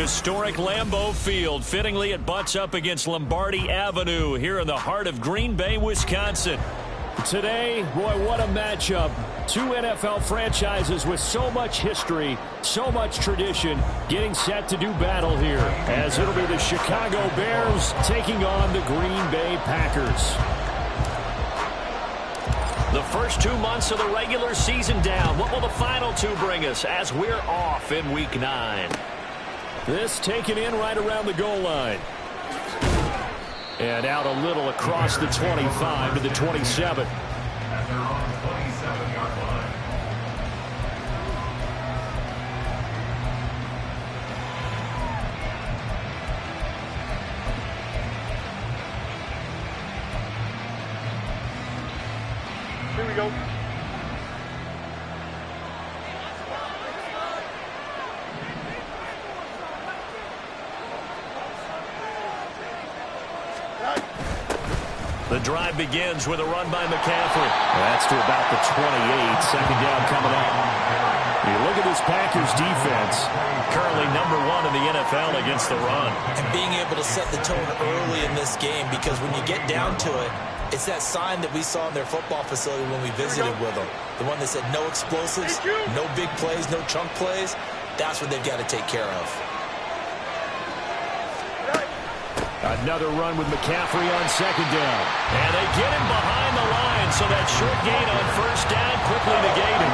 Historic Lambeau Field. Fittingly, it butts up against Lombardi Avenue here in the heart of Green Bay, Wisconsin. Today, boy, what a matchup. Two NFL franchises with so much history, so much tradition, getting set to do battle here, as it'll be the Chicago Bears taking on the Green Bay Packers. The first 2 months of the regular season down. What will the final two bring us as we're off in Week 9? This taken in right around the goal line. And out a little across the 25 to the 27. Here we go. The drive begins with a run by McCaffrey. That's to about the 28. Second down coming up. You look at this Packers defense, currently #1 in the NFL against the run. And being able to set the tone early in this game, because when you get down to it, it's that sign that we saw in their football facility when we visited with them. The one that said no explosives, no big plays, no chunk plays. That's what they've got to take care of. Another run with McCaffrey on second down. And they get him behind the line, so that short gain on first down quickly negated.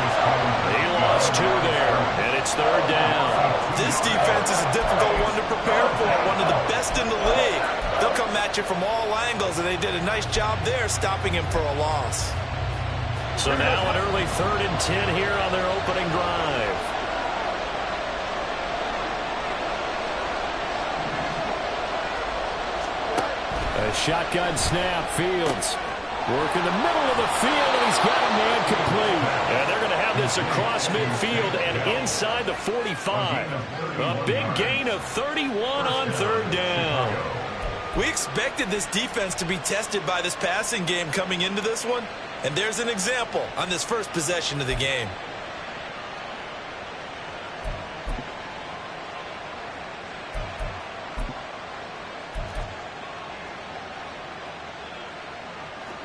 He lost 2 there, and it's third down. This defense is a difficult one to prepare for, one of the best in the league. They'll come at you from all angles, and they did a nice job there stopping him for a loss. So now an early 3rd and 10 here on their opening drive. A shotgun snap. Fields work in the middle of the field, and he's got a man complete. And they're going to have this across midfield and inside the 45. A big gain of 31 on third down. We expected this defense to be tested by this passing game coming into this one, and there's an example on this first possession of the game.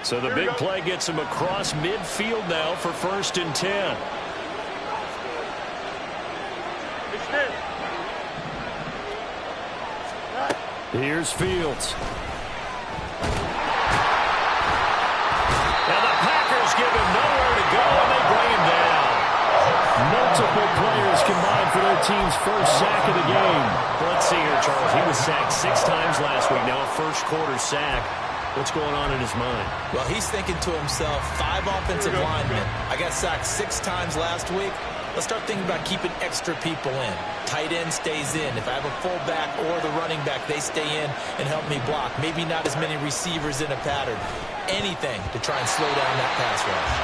So the big play gets him across midfield now for 1st and 10. Here's Fields. And the Packers give him nowhere to go, and they bring him down. Multiple players combined for their team's first sack of the game. Let's see here, Charles. He was sacked 6 times last week. Now a first quarter sack. What's going on in his mind? Well, he's thinking to himself, 5 offensive linemen. I got sacked 6 times last week. Let's start thinking about keeping extra people in. Tight end stays in. If I have a fullback or the running back, they stay in and help me block. Maybe not as many receivers in a pattern. Anything to try and slow down that pass rush.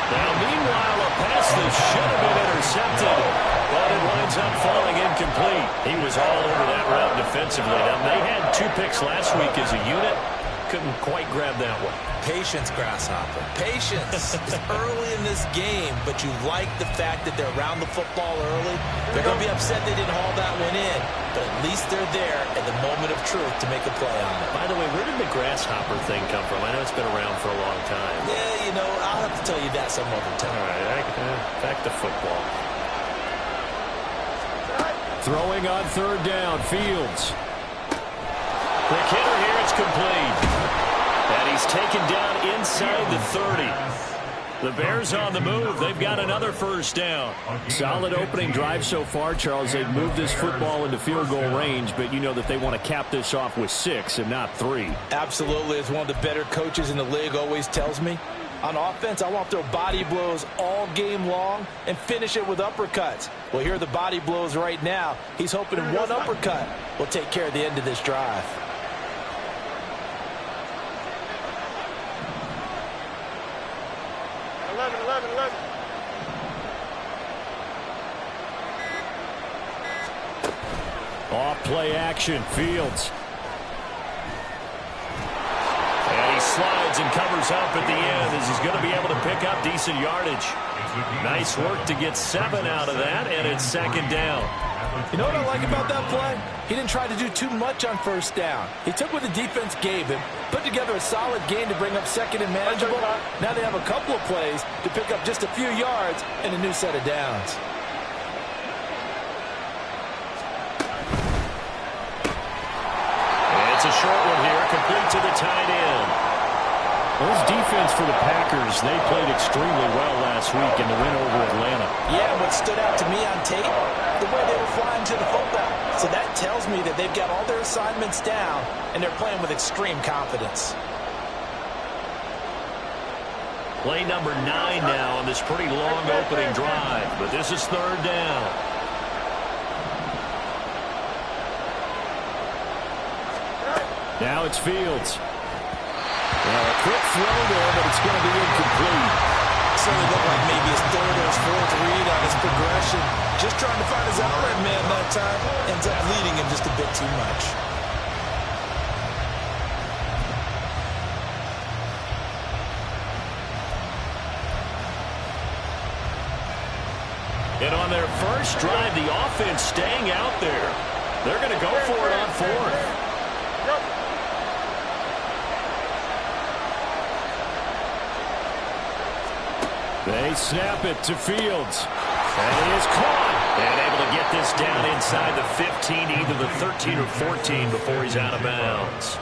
Now, meanwhile, a pass that should have been intercepted, but it winds up falling incomplete. He was all over that route defensively. Now, they had 2 picks last week as a unit. Couldn't quite grab that one. Patience, Grasshopper. Patience. It's early in this game, but you like the fact that they're around the football early. They're going to be upset they didn't haul that one in, but at least they're there at the moment of truth to make a play on it. By the way, where did the Grasshopper thing come from? I know it's been around for a long time. Yeah, you know, I'll have to tell you that some other time. All right, back to football. Throwing on third down, Fields. Quick hitter here, it's complete. And he's taken down inside the 30. The Bears on the move. They've got another first down. Solid opening drive so far, Charles. They've moved this football into field goal range, but you know that they want to cap this off with 6 and not 3. Absolutely. As one of the better coaches in the league always tells me, on offense, I want to throw body blows all game long and finish it with uppercuts. Well, here are the body blows right now. He's hoping one uppercut will take care of the end of this drive. Off play action, Fields. And he slides and covers up at the end as he's going to be able to pick up decent yardage. Nice work to get 7 out of that, and it's second down. You know what I like about that play? He didn't try to do too much on first down. He took what the defense gave him, put together a solid gain to bring up second and manageable. Now they have a couple of plays to pick up just a few yards and a new set of downs. It's a short one here, complete to the tight end. Well, this defense for the Packers, they played extremely well last week in the win over Atlanta. Yeah, what stood out to me on tape, the way they were flying to the football. So that tells me that they've got all their assignments down, and they're playing with extreme confidence. Play number 9 now on this pretty long opening drive, but this is third down. Now it's Fields. Well, a quick throw there, but it's going to be incomplete. Certainly looked like maybe his third or his fourth read on his progression. Just trying to find his outlet man that time. Ends up leading him just a bit too much. And on their first drive, the offense staying out there. They're going to go for it on fourth. They snap it to Fields. And he is caught. And able to get this down inside the 15, either the 13 or 14 before he's out of bounds.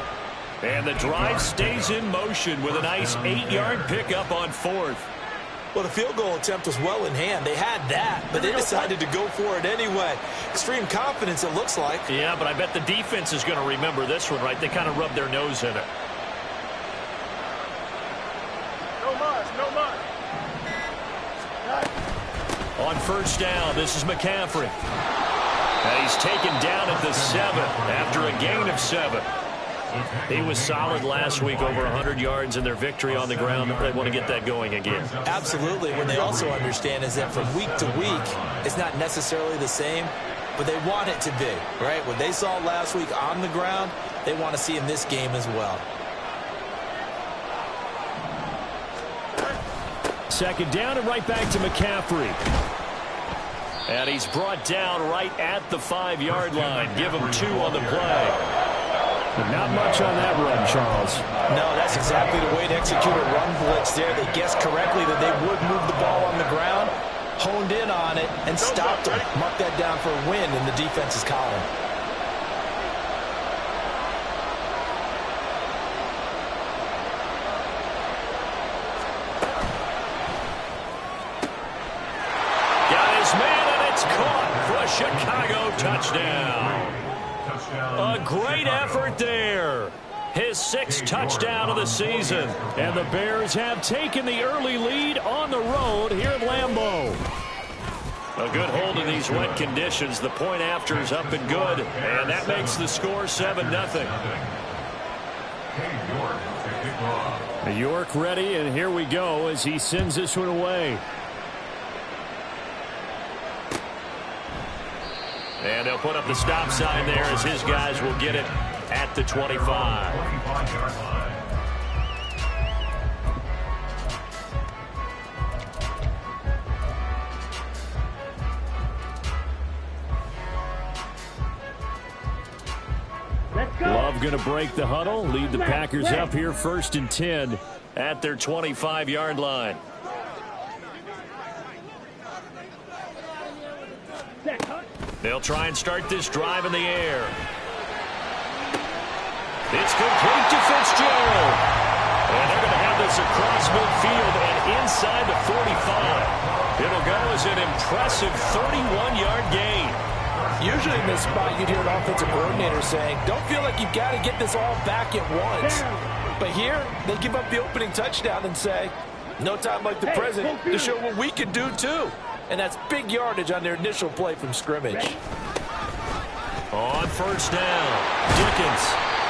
And the drive stays in motion with a nice 8-yard pickup on fourth. Well, the field goal attempt was well in hand. They had that, but they decided to go for it anyway. Extreme confidence, it looks like. Yeah, but I bet the defense is going to remember this one, right? They kind of rubbed their nose in it. On first down, this is McCaffrey. And he's taken down at the 7 after a gain of 7. He was solid last week, over 100 yards in their victory on the ground. They want to get that going again. Absolutely. What they also understand is that from week to week, it's not necessarily the same, but they want it to be, right? What they saw last week on the ground, they want to see in this game as well. Second down and right back to McCaffrey. And he's brought down right at the 5-yard line. Give him 2 on the play. But not much on that run, Charles. No, that's exactly the way to execute a run blitz there. They guessed correctly that they would move the ball on the ground, honed in on it, and stopped them. Mark that down for a win in the defense's column. Chicago touchdown. A great effort there. His 6th touchdown of the season. And the Bears have taken the early lead on the road here at Lambeau. A good hold in these wet conditions. The point after is up and good. And that makes the score 7-0. York ready, and here we go as he sends this one away. And they'll put up the stop sign there as his guys will get it at the 25. Love going to break the huddle, lead the Packers up here 1st and 10 at their 25-yard line. They'll try and start this drive in the air. It's complete to Fitzgerald. And they're going to have this across midfield and inside the 45. It'll go as an impressive 31-yard gain. Usually in this spot, you'd hear an offensive coordinator saying, don't feel like you've got to get this all back at once. But here, they give up the opening touchdown and say, no time like the present to show what we can do too. And that's big yardage on their initial play from scrimmage. On first down, Dickens.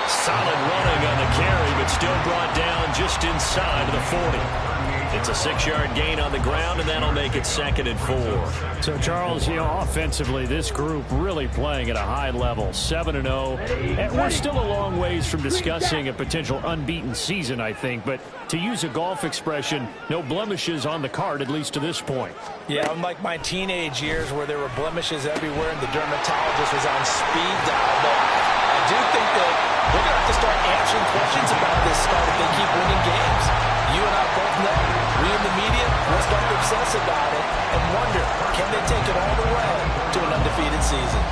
Solid running on the carry, but still brought down just inside of the 40. It's a 6-yard gain on the ground, and that'll make it 2nd and 4. So, Charles, offensively, this group really playing at a high level, 7-0. And we're still a long ways from discussing a potential unbeaten season, I think. But to use a golf expression, no blemishes on the card, at least to this point. Yeah, unlike my teenage years where there were blemishes everywhere and the dermatologist was on speed dial. But I do think that we're going to have to start answering questions about this start if they keep winning games. You and I both know, we in the media, we'll start to obsess about it and wonder, can they take it all the way to an undefeated season?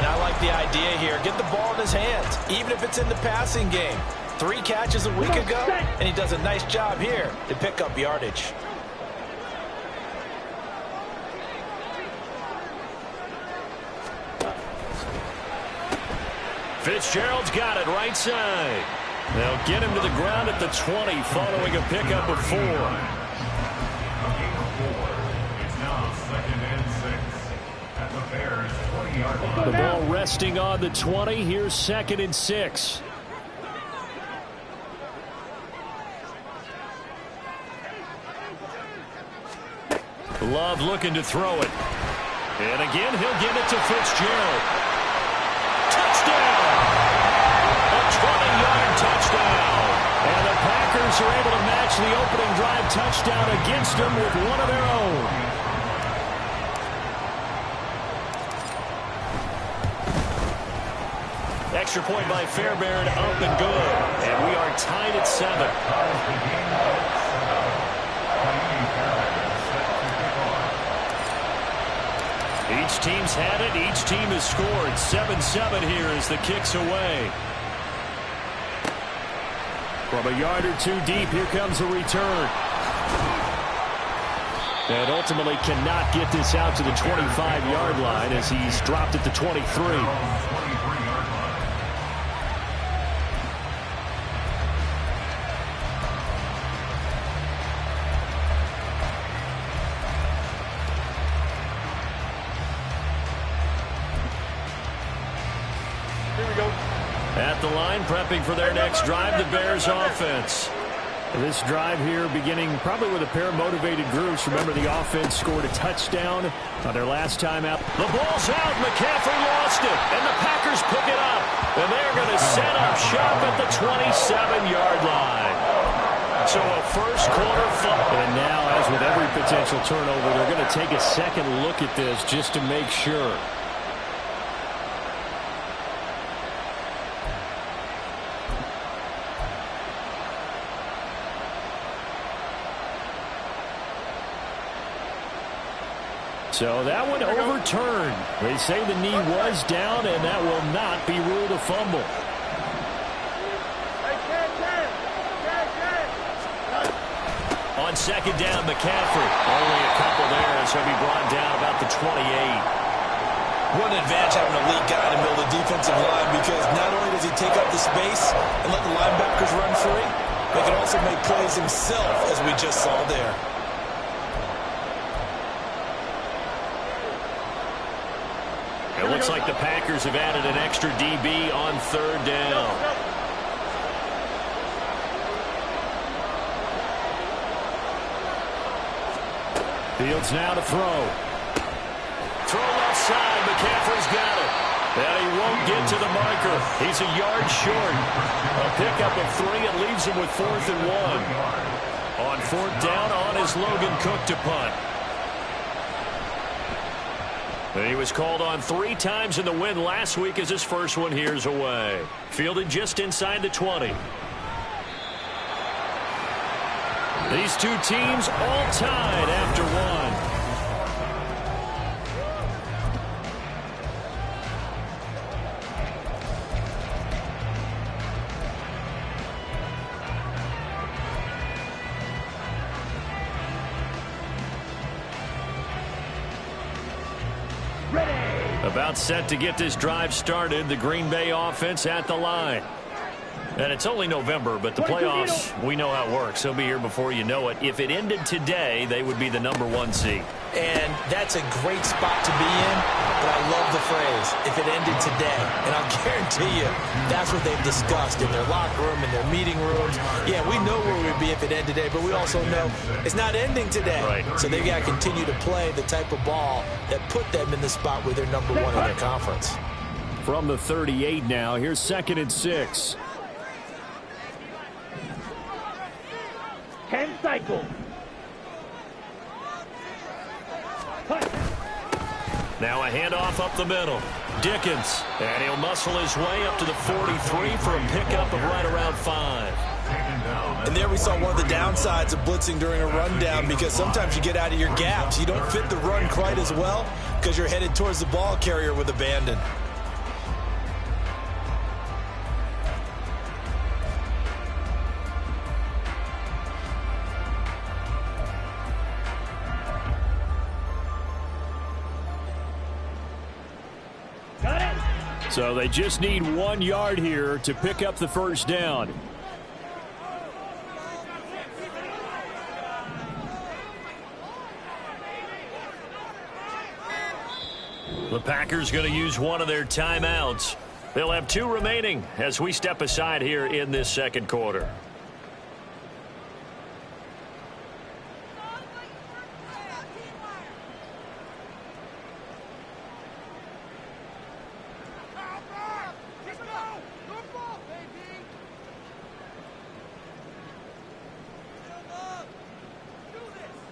And I like the idea here. Get the ball in his hands, even if it's in the passing game. 3 catches a week ago, and he does a nice job here to pick up yardage. Fitzgerald's got it right side. They'll get him to the ground at the 20 following a pickup of 4. The ball resting on the 20. Here's 2nd and 6. Love looking to throw it. And again, he'll give it to Fitzgerald. Touchdown! A 20-yard touchdown. And the Packers are able to match the opening drive touchdown against them with one of their own. Extra point by Fairbairn, up and good. And we are tied at 7. Each team's had it. Each team has scored. 7-7 here as the kick's away. From a yard or 2 deep, here comes a return. And ultimately cannot get this out to the 25-yard line as he's dropped at the 23. At the line, prepping for their next drive, the Bears offense. This drive here beginning probably with a pair of motivated groups. Remember, the offense scored a touchdown on their last time out. The ball's out. McCaffrey lost it, and the Packers pick it up. And they're going to set up shop at the 27-yard line. So a first-quarter fumble. And now, as with every potential turnover, they're going to take a second look at this just to make sure. So that one overturned. They say the knee was down, and that will not be ruled a fumble. On 2nd down, McCaffrey. Only a couple there as he'll be brought down about the 28. What an advantage having a elite guy in the middle of the defensive line, because not only does he take up the space and let the linebackers run free, but he can also make plays himself, as we just saw there. It looks like the Packers have added an extra DB on 3rd down. Fields now to throw. Throw left side. McCaffrey's got it. And he won't get to the marker. He's a yard short. A pickup of 3. It leaves him with 4th and 1. On 4th down, on is Logan Cook to punt. And he was called on 3 times in the win last week as his first one here's away. Fielded just inside the 20. These two teams all tied after 1. About set to get this drive started. The Green Bay offense at the line. And it's only November, but the playoffs, we know how it works. They'll be here before you know it. If it ended today, they would be the #1 seed. And that's a great spot to be in, but I love the phrase, if it ended today. And I'll guarantee you, that's what they've discussed in their locker room, in their meeting rooms. Yeah, we know where we'd be if it ended today, but we also know it's not ending today. Right. So they've got to continue to play the type of ball that put them in the spot where they're #1 in their conference. From the 38 now, here's 2nd and 6. 10 cycles. Now a handoff up the middle. Dickens. And he'll muscle his way up to the 43 for a pickup of right around 5. And there we saw one of the downsides of blitzing during a rundown, because sometimes you get out of your gaps. You don't fit the run quite as well because you're headed towards the ball carrier with abandon. So they just need 1 yard here to pick up the first down. The Packers going to use one of their timeouts. They'll have 2 remaining as we step aside here in this second quarter.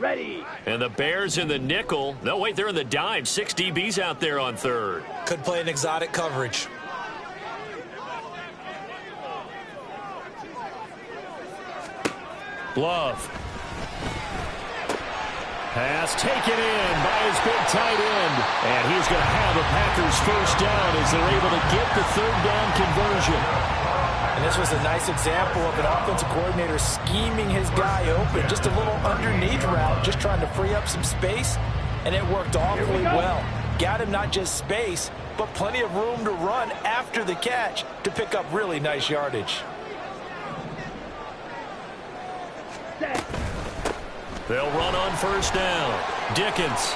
Ready. And the Bears in the nickel. No, wait, they're in the dime. 6 DBs out there on 3rd. Could play an exotic coverage. Love. Pass taken in by his big tight end. And he's going to have the Packers first down as they're able to get the 3rd down conversion. And this was a nice example of an offensive coordinator scheming his guy open. Just a little underneath route, just trying to free up some space, and it worked awfully well. Got him not just space, but plenty of room to run after the catch to pick up really nice yardage. They'll run on first down. Dickens.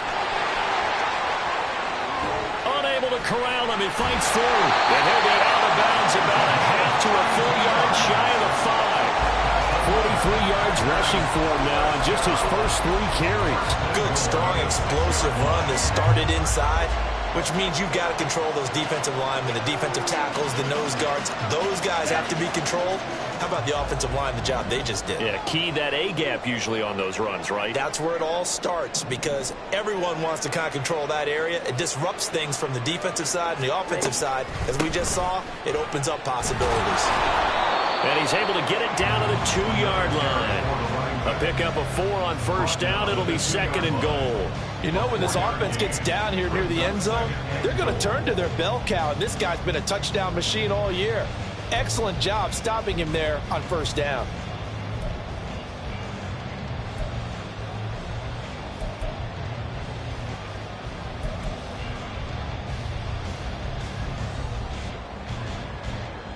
Unable to corral him. He fights through. And he'll get out of bounds about a half to a full yard shy of the 5. 43 yards rushing for him now on just his first 3 carries. Good, strong, explosive run that started inside, which means you've got to control those defensive linemen, the defensive tackles, the nose guards. Those guys have to be controlled. How about the offensive line, the job they just did? Yeah, key that A-gap usually on those runs, right? That's where it all starts, because everyone wants to kind of control that area. It disrupts things from the defensive side and the offensive side. As we just saw, it opens up possibilities. And he's able to get it down to the 2-yard line. A pickup of 4 on first down. It'll be 2nd and goal. You know, when this offense gets down here near the end zone, they're going to turn to their bell cow, and this guy's been a touchdown machine all year. Excellent job stopping him there on first down.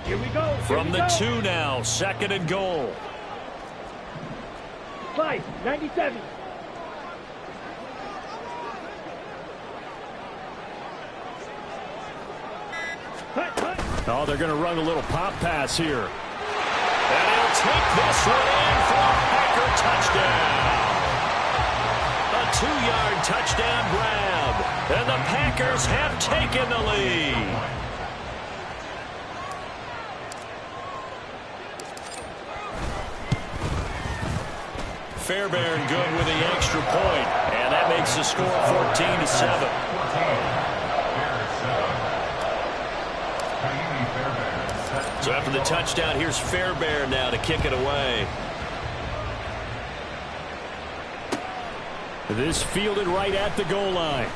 Here we go. From the 2 now, 2nd and goal. 97. Oh, they're going to run a little pop pass here. And he'll take this one in for a Packer touchdown. A 2-yard touchdown grab. And the Packers have taken the lead. Fairbairn good with the extra point. And that makes the score 14-7. So after the touchdown, here's Fairbairn now to kick it away. This fielded right at the goal line.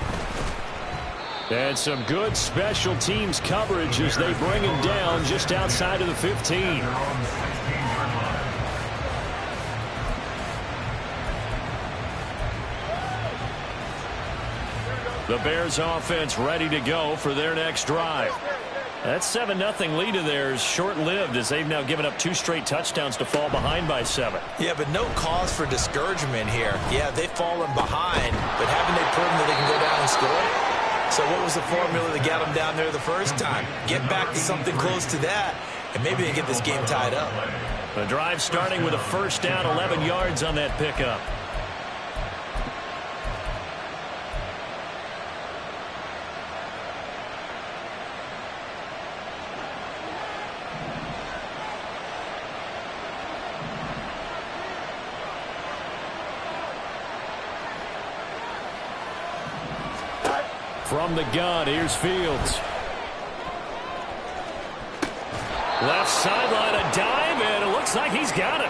And some good special teams coverage as they bring him down just outside of the 15. The Bears offense ready to go for their next drive. That 7-0 lead of theirs short-lived as they've now given up 2 straight touchdowns to fall behind by 7. Yeah, but no cause for discouragement here. Yeah, they've fallen behind, but haven't they proven that they can go down and score? So what was the formula that got them down there the first time? Get back to something close to that, and maybe they get this game tied up. The drive starting with a first down, 11 yards on that pickup. From the gun, here's Fields. Left sideline, a dive, and it looks like he's got it.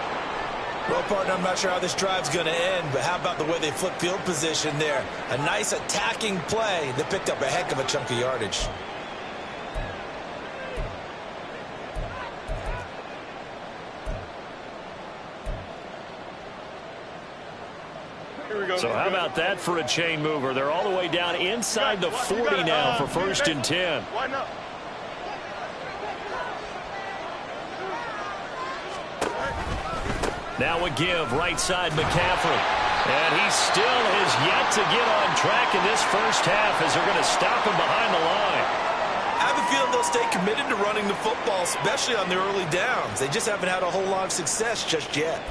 Well, partner, I'm not sure how this drive's going to end, but how about the way they flip field position there? A nice attacking play that picked up a heck of a chunk of yardage. So how about that for a chain mover? They're all the way down inside the 40 now for 1st and 10. Now a give, right side McCaffrey. And he still has yet to get on track in this first half as they're going to stop him behind the line. I have a feeling they'll stay committed to running the football, especially on the early downs. They just haven't had a whole lot of success just yet.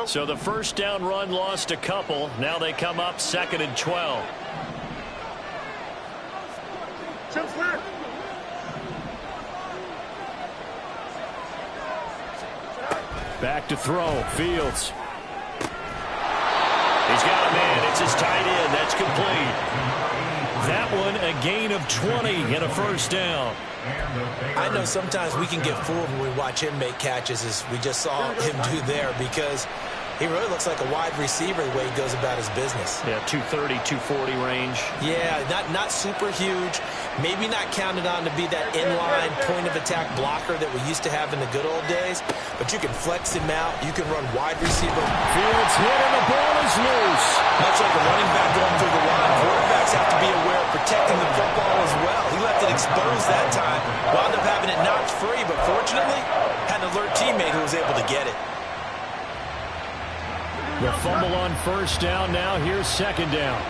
So the first down run lost a couple. Now they come up 2nd and 12. Back to throw. Fields. He's got a man. It's his tight end. That's complete. That one a gain of 20 and a first down. I know sometimes we can get fooled when we watch him make catches, as we just saw him do there, because he really looks like a wide receiver the way he goes about his business. Yeah, 230, 240 range. Yeah, not super huge. Maybe not counted on to be that inline point-of-attack blocker that we used to have in the good old days, but you can flex him out. You can run wide receiver. Fields hit and the ball is loose. Much like a running back going through the line, quarterbacks have to be aware of protecting the football as well. He left it exposed that time. Wound up having it knocked free, but fortunately, had an alert teammate who was able to get it. The fumble on first down. Now here's 2nd down.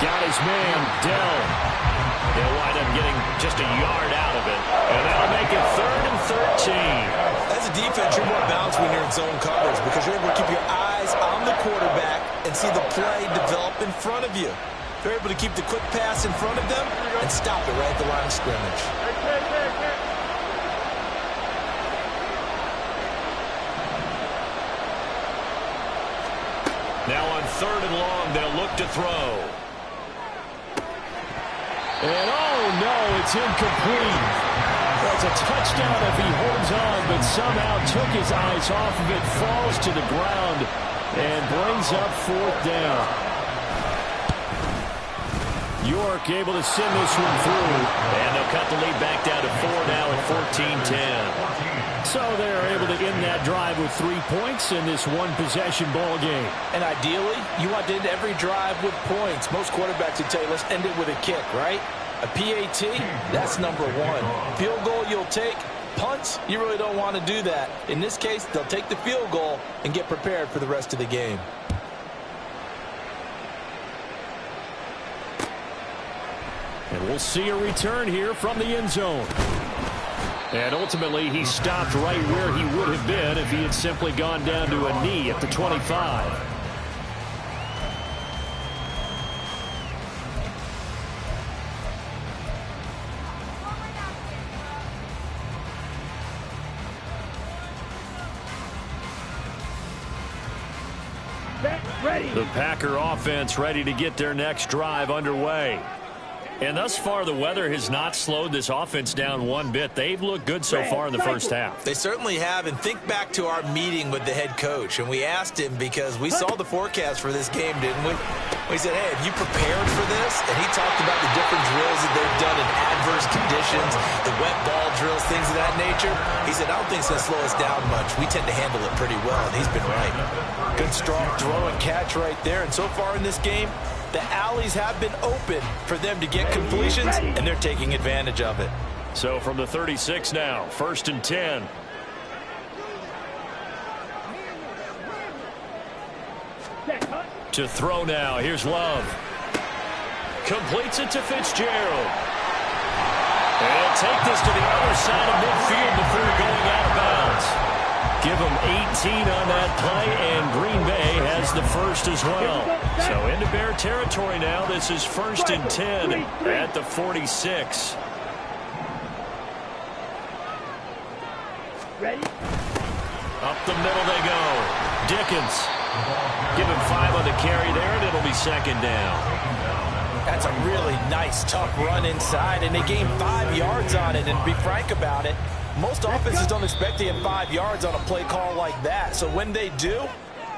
Got his man, Dell. He'll wind up getting just a yard out of it. And that'll make it 3rd and 13. As a defense, you're more balanced when you're in zone coverage because you're able to keep your eyes on the quarterback and see the play develop in front of you. They're able to keep the quick pass in front of them and stop it right at the line of scrimmage. Now on 3rd and long, they'll look to throw. And oh no, it's incomplete. That's a touchdown if he holds on, but somehow took his eyes off of it, falls to the ground, and brings up 4th down. York able to send this one through. And they'll cut the lead back down to 4 now at 14-10. So they're able to end that drive with 3 points in this one-possession ball game. And ideally, you want to end every drive with points. Most quarterbacks would tell you, let's end it with a kick, right? A PAT, that's number 1. Field goal you'll take. Punts, you really don't want to do that. In this case, they'll take the field goal and get prepared for the rest of the game. And we'll see a return here from the end zone. And ultimately, he stopped right where he would have been if he had simply gone down to a knee at the 25. Ready. The Packer offense ready to get their next drive underway. And thus far, the weather has not slowed this offense down one bit. They've looked good so far in the first half. They certainly have. And think back to our meeting with the head coach. And we asked him because we saw the forecast for this game, didn't we? He said, hey, have you prepared for this? And he talked about the different drills that they've done in adverse conditions, the wet ball drills, things of that nature. He said, I don't think it's going to slow us down much. We tend to handle it pretty well, and he's been right. Good, strong throw and catch right there. And so far in this game, the alleys have been open for them to get completions, and they're taking advantage of it. So from the 36 now, 1st and 10. To throw now. Here's Love. Completes it to Fitzgerald. And take this to the other side of midfield before going out of bounds. Give them 18 on that play, and Green Bay has the first as well. So into Bear territory now. This is 1st and 10 at the 46. Ready? Up the middle they go. Dickens. Give him 5 on the carry there, and it'll be 2nd down. That's a really nice, tough run inside, and they gained 5 yards on it. And to be frank about it, most offenses don't expect to get 5 yards on a play call like that. So when they do,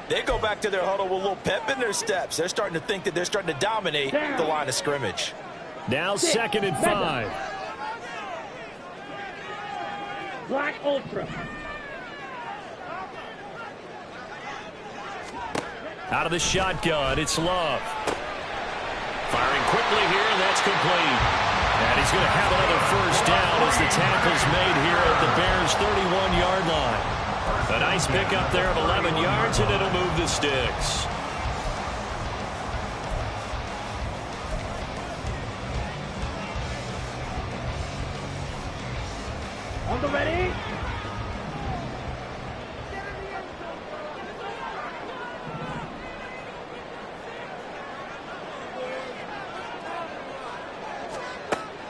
they go back to their huddle with a little pep in their steps. They're starting to think that they're starting to dominate the line of scrimmage. Now 2nd and 5. Black Ultra. Out of the shotgun, it's Love. Firing quickly here, and that's complete. And he's going to have another first down as the tackle's made here at the Bears' 31-yard line. A nice pickup there of 11 yards, and it'll move the sticks. On the ready?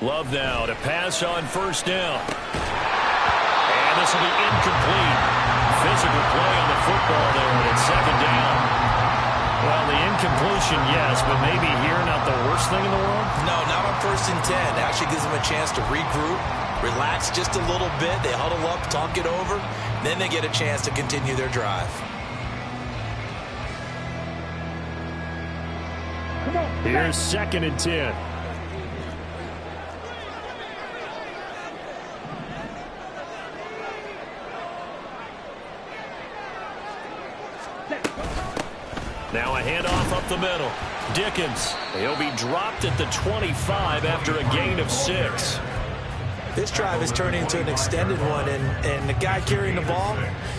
Love now to pass on 1st down. And this will be incomplete. Physical play on the football there, and it's 2nd down. Well, the incompletion, yes, but maybe here not the worst thing in the world? No, not on 1st and 10. It actually gives them a chance to regroup, relax just a little bit. They huddle up, talk it over. Then they get a chance to continue their drive. Come on. Here's 2nd and 10. Now a handoff up the middle. Dickens. He'll be dropped at the 25 after a gain of 6. This drive is turning into an extended one, and the guy carrying the ball,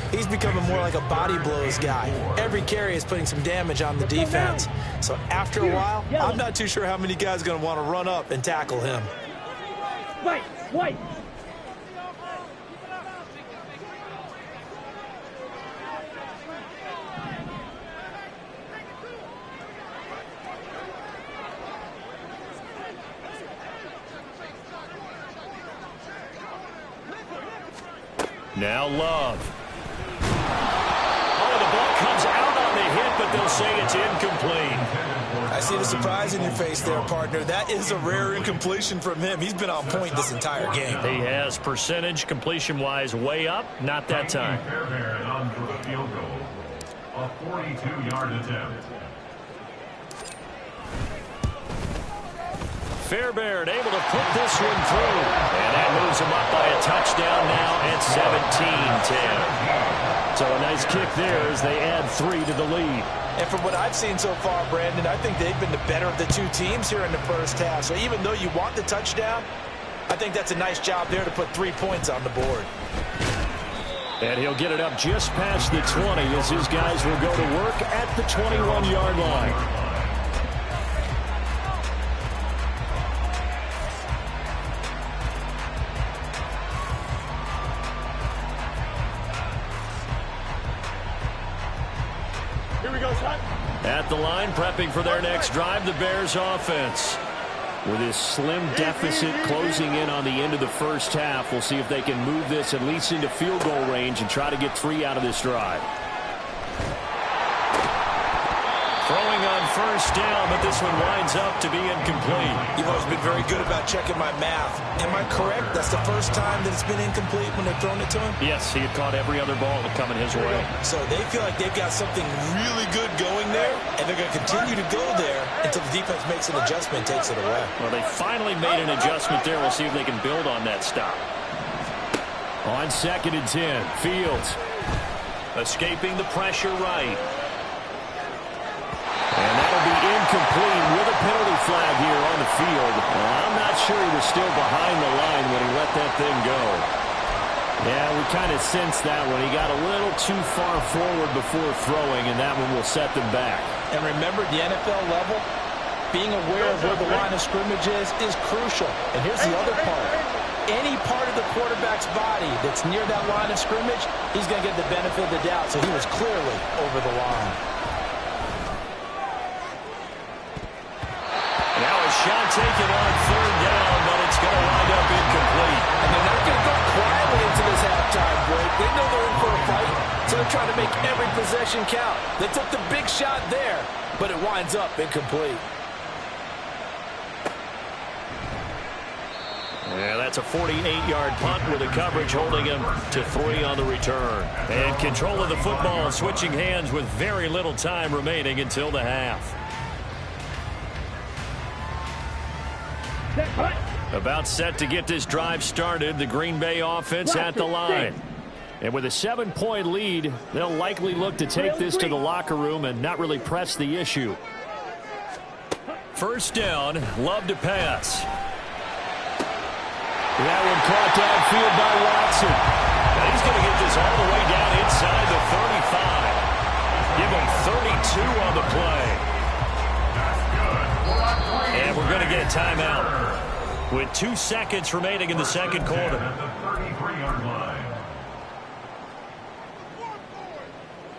he's becoming more like a body blows guy. Every carry is putting some damage on the defense. So after a while, I'm not too sure how many guys are going to want to run up and tackle him. White. Now Love. Oh, the ball comes out on the hit, but they'll say it's incomplete. I see the surprise in your face there, partner. That is a rare incompletion from him. He's been on point this entire game. He has percentage completion-wise way up. Not that time. On for the field goal. A 42-yard attempt. Fairbairn able to put this one through. And that moves him up by a touchdown now at 17-10. So a nice kick there as they add 3 to the lead. And from what I've seen so far, Brandon, I think they've been the better of the two teams here in the first half. So even though you want the touchdown, I think that's a nice job there to put 3 points on the board. And he'll get it up just past the 20 as his guys will go to work at the 21-yard line. At the line, prepping for their next drive, the Bears offense. With this slim deficit closing in on the end of the first half, we'll see if they can move this at least into field goal range and try to get 3 out of this drive. Throwing on first down, but this one winds up to be incomplete. You've always been very good about checking my math. Am I correct? That's the first time that it's been incomplete when they've thrown it to him? Yes, he had caught every other ball coming his way. So they feel like they've got something really good going there, and they're going to continue to go there until the defense makes an adjustment and takes it away. Well, they finally made an adjustment there. We'll see if they can build on that stop. On 2nd and 10, Fields. Escaping the pressure right. And that'll be incomplete with a penalty flag here on the field. I'm not sure he was still behind the line when he let that thing go. Yeah, we kind of sensed that one. He got a little too far forward before throwing, and that one will set them back. And remember, the NFL level, being aware of where the line of scrimmage is crucial. And here's the other part. Any part of the quarterback's body that's near that line of scrimmage, he's going to get the benefit of the doubt. So he was clearly over the line. Now a shot taken on 3rd down, but it's going to wind up incomplete. And they're not going to go quietly into this halftime break. They know they're in for a fight, so they're trying to make every possession count. They took the big shot there, but it winds up incomplete. Yeah, that's a 48-yard punt with the coverage holding him to 3 on the return. And control of the football switching hands with very little time remaining until the half. About set to get this drive started. The Green Bay offense at the line. And with a 7-point lead, they'll likely look to take this to the locker room and not really press the issue. First down, Love to pass. That one caught downfield by Watson. Now he's going to get this all the way down inside the 35. Give him 32 on the play. And we're going to get a timeout with 2 seconds remaining in the second quarter.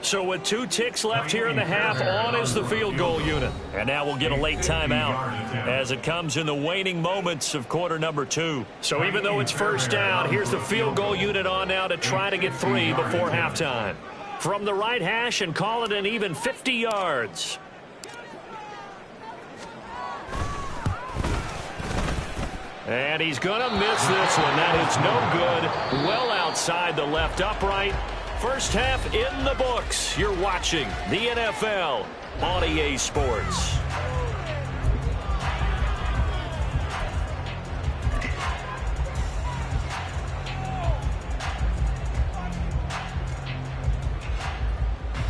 So with 2 ticks left here in the half, on is the field goal unit. And now we'll get a late timeout as it comes in the waning moments of quarter number 2. So even though it's first down, here's the field goal unit on now to try to get 3 before halftime. From the right hash and call it an even 50 yards. And he's going to miss this one. That is no good. Well outside the left upright. First half in the books. You're watching the NFL on EA Sports.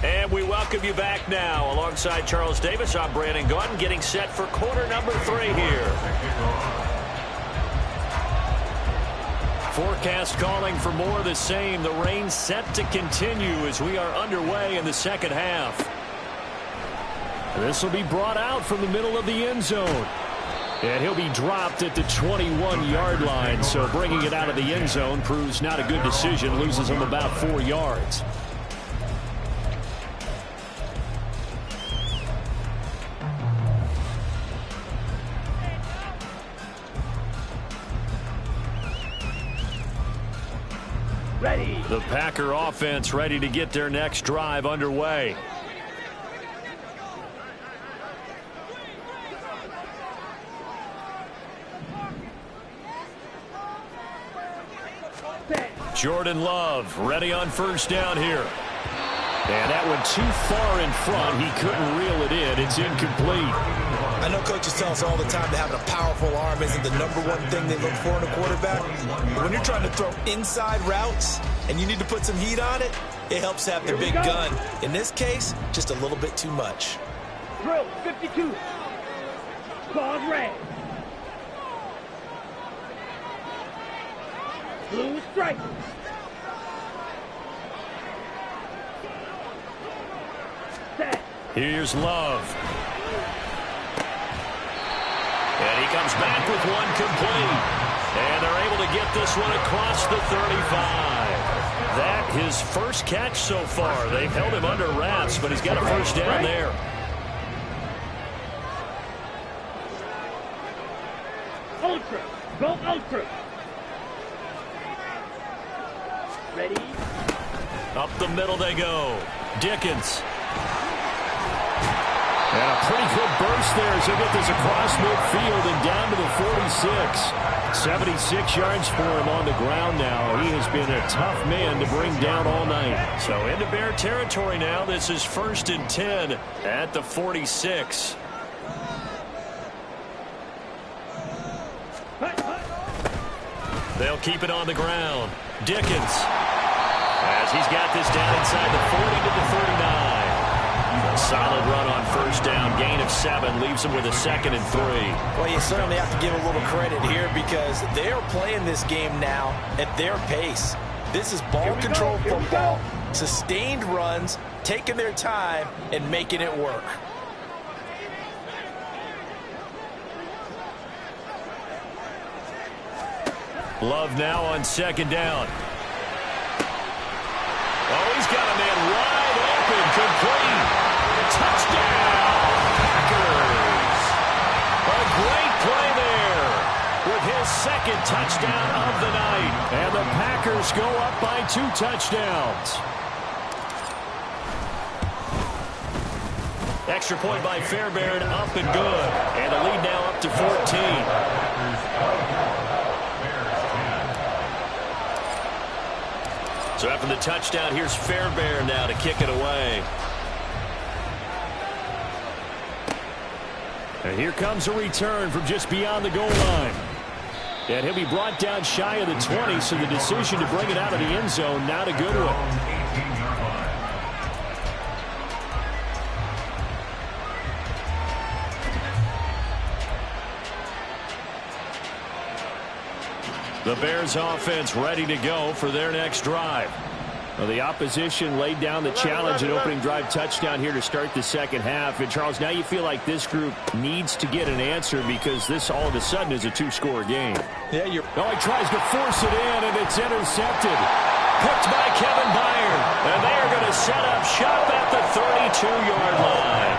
And we welcome you back now. Alongside Charles Davis, I'm Brandon Gaudin, getting set for quarter number 3 here. Forecast calling for more of the same. The rain set to continue as we are underway in the second half. This will be brought out from the middle of the end zone. And he'll be dropped at the 21-yard line. So bringing it out of the end zone proves not a good decision. Loses him about 4 yards. Ready. The Packer offense ready to get their next drive underway. Jordan Love ready on first down here. And that one too far in front. He couldn't reel it in. It's incomplete. I know coaches tell us all the time that having a powerful arm isn't the #1 thing they look for in a quarterback. But when you're trying to throw inside routes and you need to put some heat on it, it helps to have the big gun. In this case, just a little bit too much. Drill 52. Pause red. Blue strike. Set. Here's Love. And he comes back with one complete. And they're able to get this one across the 35. That his first catch so far. They've held him under wraps, but he's got a first down there. Ultra. Go ultra. Ready. Up the middle they go. Dickens. And a pretty good burst there as he'll get this across midfield and down to the 46. 76 yards for him on the ground now. He has been a tough man to bring down all night. So into Bear territory now. This is 1st and 10 at the 46. They'll keep it on the ground. Dickens, as he's got this down inside the 40 to the 39. A solid run on 1st down. Gain of 7 leaves him with a 2nd and 3. Well, you certainly have to give a little credit here because they are playing this game now at their pace. This is ball control football, sustained runs, taking their time, and making it work. Love now on 2nd down. Oh, he's got a man wide open, complete. Touchdown, Packers. A great play there with his 2nd touchdown of the night. And the Packers go up by 2 touchdowns. Extra point by Fairbairn, up and good. And the lead now up to 14. So after the touchdown, here's Fairbairn now to kick it away. And here comes a return from just beyond the goal line. And he'll be brought down shy of the 20, so the decision to bring it out of the end zone, not a good one. The Bears offense ready to go for their next drive. Well, the opposition laid down the challenge and opening drive touchdown here to start the 2nd half. And, Charles, now you feel like this group needs to get an answer because this all of a sudden is a 2-score game. Yeah, you're... Oh, he tries to force it in, and it's intercepted. Picked by Kevin Byard. And they are going to set up shop at the 32-yard line.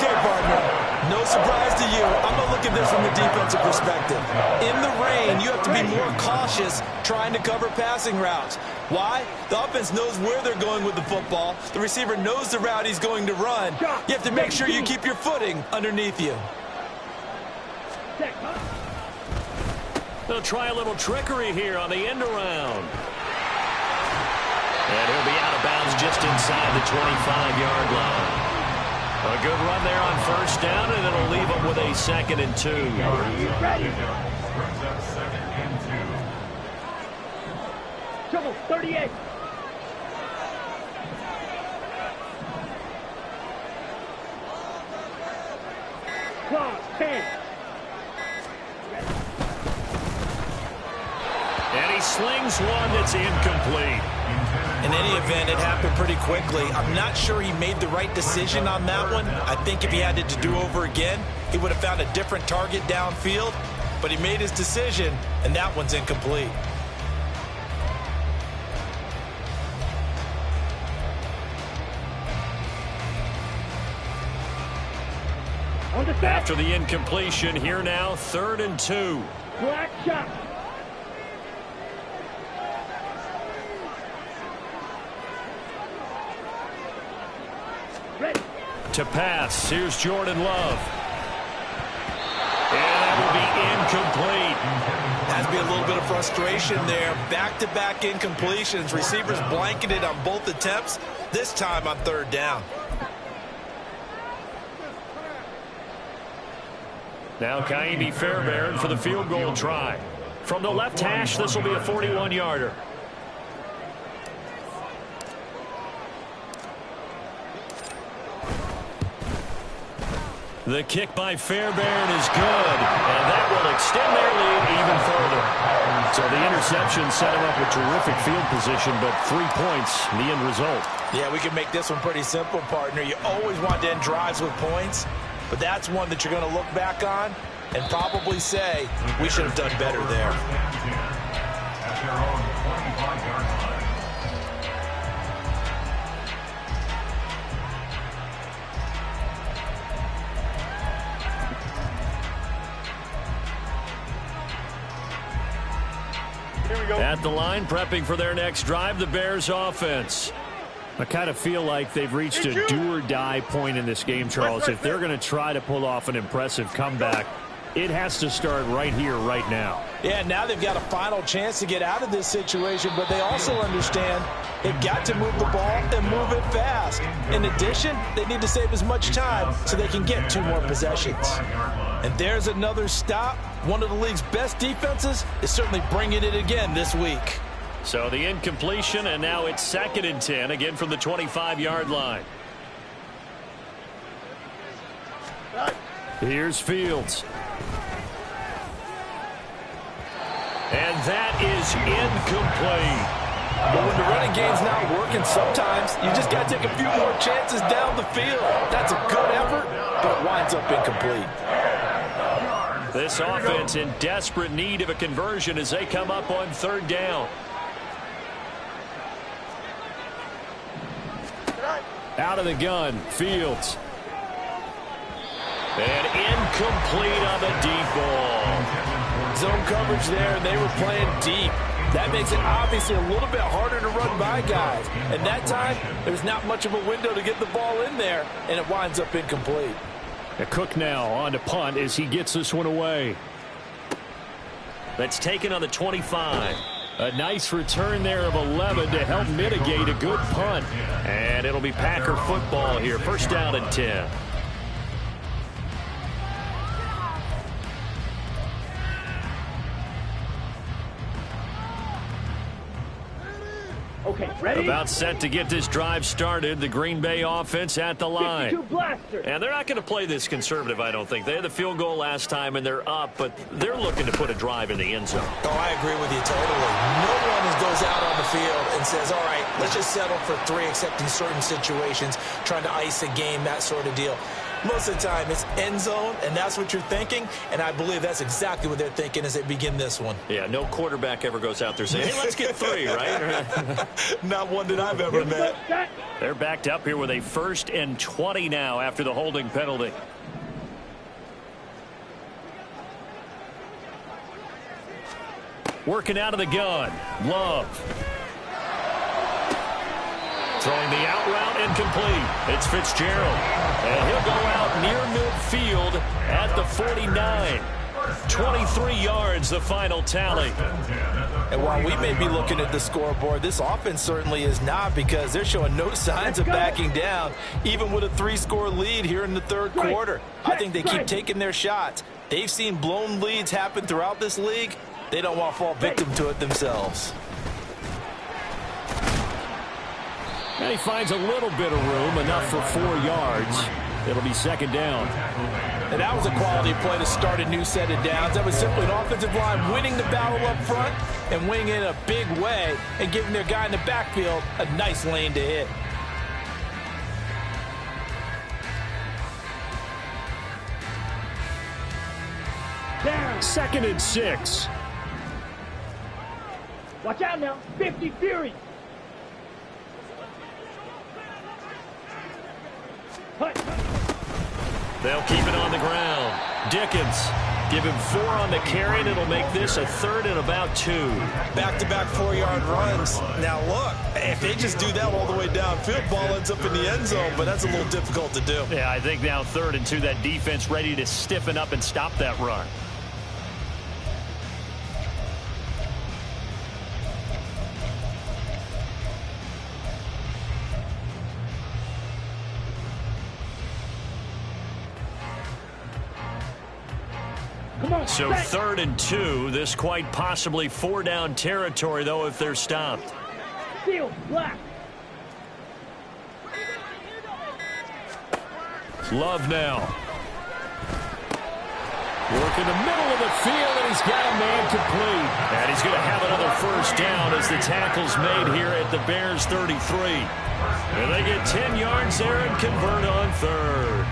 Okay, partner. No surprise to you. I'm going to look at this from the defensive perspective. In the rain, you have to be more cautious trying to cover passing routes. Why? The offense knows where they're going with the football. The receiver knows the route he's going to run. You have to make sure you keep your footing underneath you. They'll try a little trickery here on the end around. And he'll be out of bounds just inside the 25-yard line. A good run there on 1st down, and it'll leave him with a 2nd and 2. Ready? Trouble, 38. Clock, 10. And he slings one that's incomplete. In any event, it happened pretty quickly. I'm not sure he made the right decision on that one. I think if he had it to do over again, he would have found a different target downfield. But he made his decision, and that one's incomplete. After the incompletion, here now, 3rd and 2. Black shot. Ready. To pass, here's Jordan Love. And that will be incomplete. Has to be a little bit of frustration there. Back-to-back incompletions. Receivers blanketed on both attempts, this time on 3rd down. Now Kaimi Fairbairn for the field goal try. From the left hash, this will be a 41-yarder. The kick by Fairbairn is good, and that will extend their lead even further. So the interception set him up with terrific field position, but 3 points, the end result. Yeah, we can make this one pretty simple, partner. You always want to end drives with points, but that's one that you're going to look back on and probably say, we should have done better there. At their own 25-yard line. At the line, prepping for their next drive, the Bears offense. I kind of feel like they've reached a do-or-die point in this game, Charles. If they're going to try to pull off an impressive comeback, it has to start right here, right now. Yeah, now they've got a final chance to get out of this situation, but they also understand they've got to move the ball and move it fast. In addition, they need to save as much time so they can get 2 more possessions. And there's another stop. One of the league's best defenses is certainly bringing it again this week. So the incompletion, and now it's 2nd and 10, again from the 25-yard line. Here's Fields. And that is incomplete. But when the running game's not working, sometimes you just got to take a few more chances down the field. That's a good effort, but it winds up incomplete. This offense in desperate need of a conversion as they come up on 3rd down. Out of the gun, Fields. And incomplete on the deep ball. Zone coverage there, and they were playing deep. That makes it obviously a little bit harder to run by guys. And that time, there's not much of a window to get the ball in there, and it winds up incomplete. Cook now on to punt as he gets this one away. That's taken on the 25. A nice return there of 11 to help mitigate a good punt. And it'll be Packer football here. 1st down and 10. Okay, ready? About set to get this drive started. The Green Bay offense at the line. 52 blaster. And they're not going to play this conservative, I don't think. They had the field goal last time, and they're up, but they're looking to put a drive in the end zone. Oh, I agree with you totally. No one goes out on the field and says, all right, let's just settle for 3, except in certain situations, trying to ice a game, that sort of deal. Most of the time, it's end zone, and that's what you're thinking, and I believe that's exactly what they're thinking as they begin this one. Yeah, no quarterback ever goes out there saying, hey, let's get 3, right? Not one that I've ever met. They're backed up here with a 1st and 20 now after the holding penalty. Working out of the gun. Love. Throwing the out route incomplete. It's Fitzgerald. And he'll go out near midfield at the 49. 23 yards, the final tally. And while we may be looking at the scoreboard, this offense certainly is not, because they're showing no signs of backing down, even with a 3-score lead here in the 3rd quarter. I think they keep taking their shots. They've seen blown leads happen throughout this league. They don't want to fall victim to it themselves. And he finds a little bit of room, enough for 4 yards. It'll be 2nd down. And that was a quality play to start a new set of downs. That was simply an offensive line winning the battle up front and winning in a big way and giving their guy in the backfield a nice lane to hit. Down. 2nd and 6. Watch out now. 50 Fury. They'll keep it on the ground. Dickens, give him 4 on the carry, and it'll make this a 3rd and about 2. Back-to-back 4-yard runs. Now, look, if they just do that all the way downfield, ball ends up in the end zone, but that's a little difficult to do. Yeah, I think now 3rd and 2, that defense ready to stiffen up and stop that run. So 3rd and 2. This quite possibly 4-down territory, though, if they're stopped. Steel, black. Love now. Work in the middle of the field, and he's got a man complete. And he's going to have another 1st down as the tackle's made here at the Bears 33. And they get 10 yards there and convert on 3rd.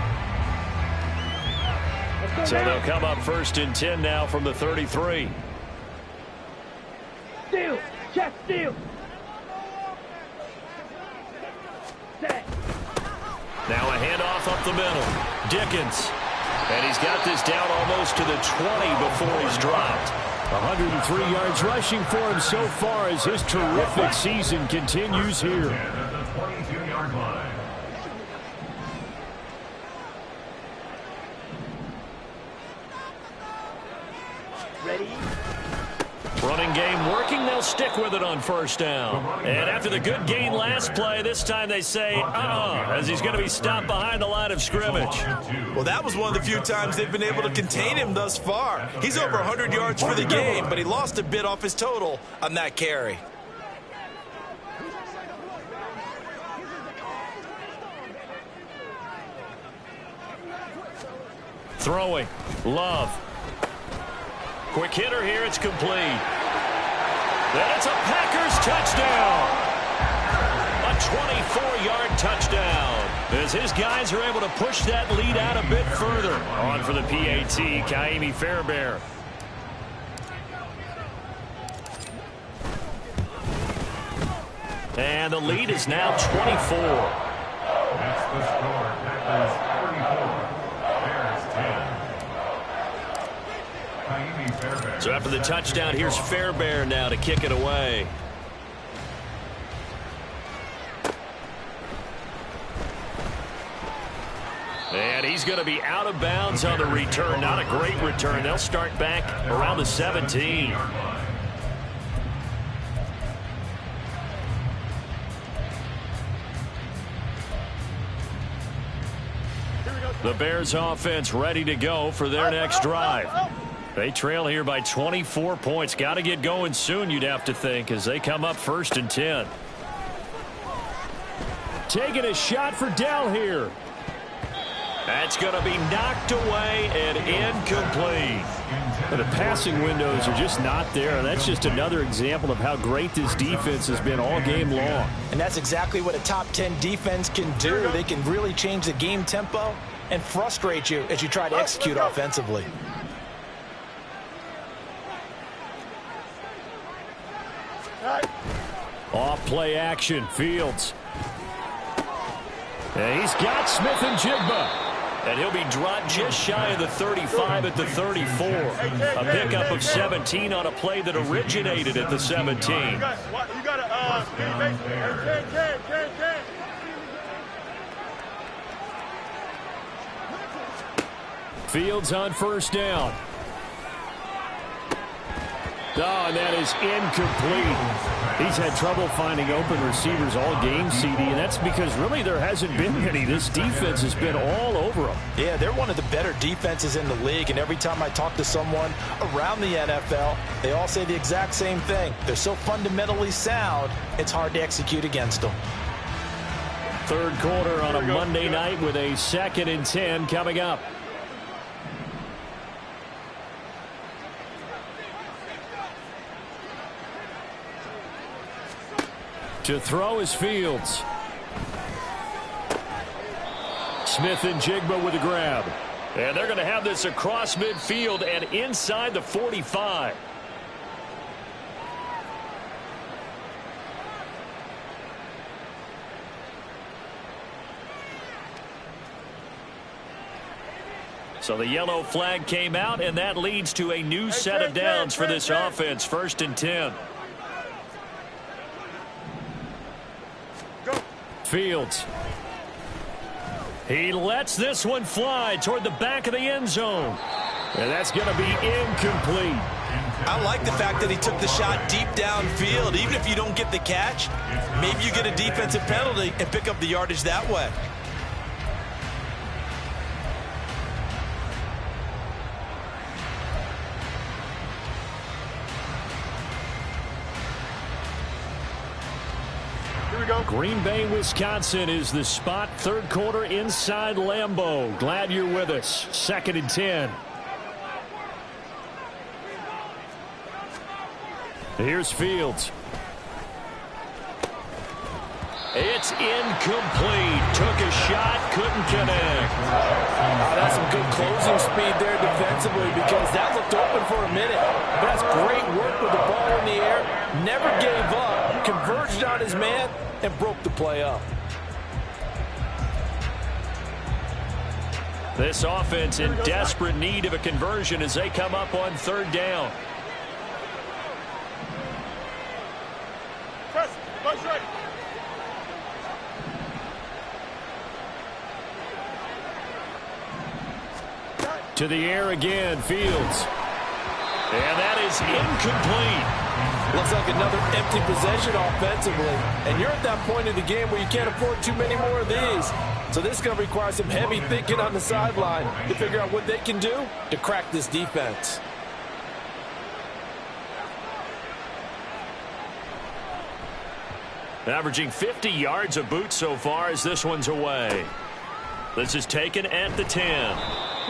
So they'll come up 1st and 10 now from the 33. Steal, check, steal. Set. Now a handoff up the middle. Dickens. And he's got this down almost to the 20 before he's dropped. 103 yards rushing for him so far as his terrific season continues here. At the 22 Ready? Running game working. They'll stick with it on first down. And after the good gain last play, this time they say, as he's going to be stopped behind the line of scrimmage. Well, that was one of the few times they've been able to contain him thus far. He's over 100 yards for the game, but he lost a bit off his total on that carry. Throwing. Love. Quick hitter here. It's complete. And it's a Packers touchdown. A 24-yard touchdown. As his guys are able to push that lead out a bit further. On for the PAT, Kaimi Fairbairn. And the lead is now 24. That's the score. Packers 34. Bears 10. So after the touchdown, here's Fairbairn now to kick it away. And he's going to be out of bounds on the return. Not a great return. They'll start back around the 17. The Bears offense ready to go for their next drive. They trail here by 24 points. Got to get going soon, you'd have to think, as they come up 1st and 10. Taking a shot for Dell here. That's going to be knocked away and incomplete. The passing windows are just not there. That's just another example of how great this defense has been all game long. And that's exactly what a top 10 defense can do. They can really change the game tempo and frustrate you as you try to execute offensively. Off play action. Fields. And he's got Smith and Jigba. And he'll be dropped just shy of the 35 at the 34. A pickup of 17 on a play that originated at the 17. Fields on first down. Oh, and that is incomplete. He's had trouble finding open receivers all game, CD, and that's because really there hasn't been many. This defense has been all over them. Yeah, they're one of the better defenses in the league, and every time I talk to someone around the NFL, they all say the exact same thing. They're so fundamentally sound, it's hard to execute against them. Third quarter on a Monday night with a 2nd and 10 coming up. To throw is Fields. Smith and Jigba with a grab. And they're going to have this across midfield and inside the 45. So the yellow flag came out, and that leads to a new set of downs for this offense. 1st and 10. Fields. He lets this one fly toward the back of the end zone. And that's going to be incomplete. I like the fact that he took the shot deep downfield. Even if you don't get the catch, maybe you get a defensive penalty and pick up the yardage that way. Green Bay, Wisconsin is the spot. Third quarter inside Lambeau. Glad you're with us. 2nd and 10. Here's Fields. It's incomplete. Took a shot, couldn't connect. That's some good closing speed there defensively, because that looked open for a minute. But that's great work with the ball in the air. Never gave up. Converged on his man and broke the play up. This offense in desperate need of a conversion as they come up on 3rd down. To the air again, Fields. And that is incomplete. Looks like another empty possession offensively. And you're at that point in the game where you can't afford too many more of these. So this is going to require some heavy thinking on the sideline to figure out what they can do to crack this defense. Averaging 50 yards a boot so far as this one's away. This is taken at the 10.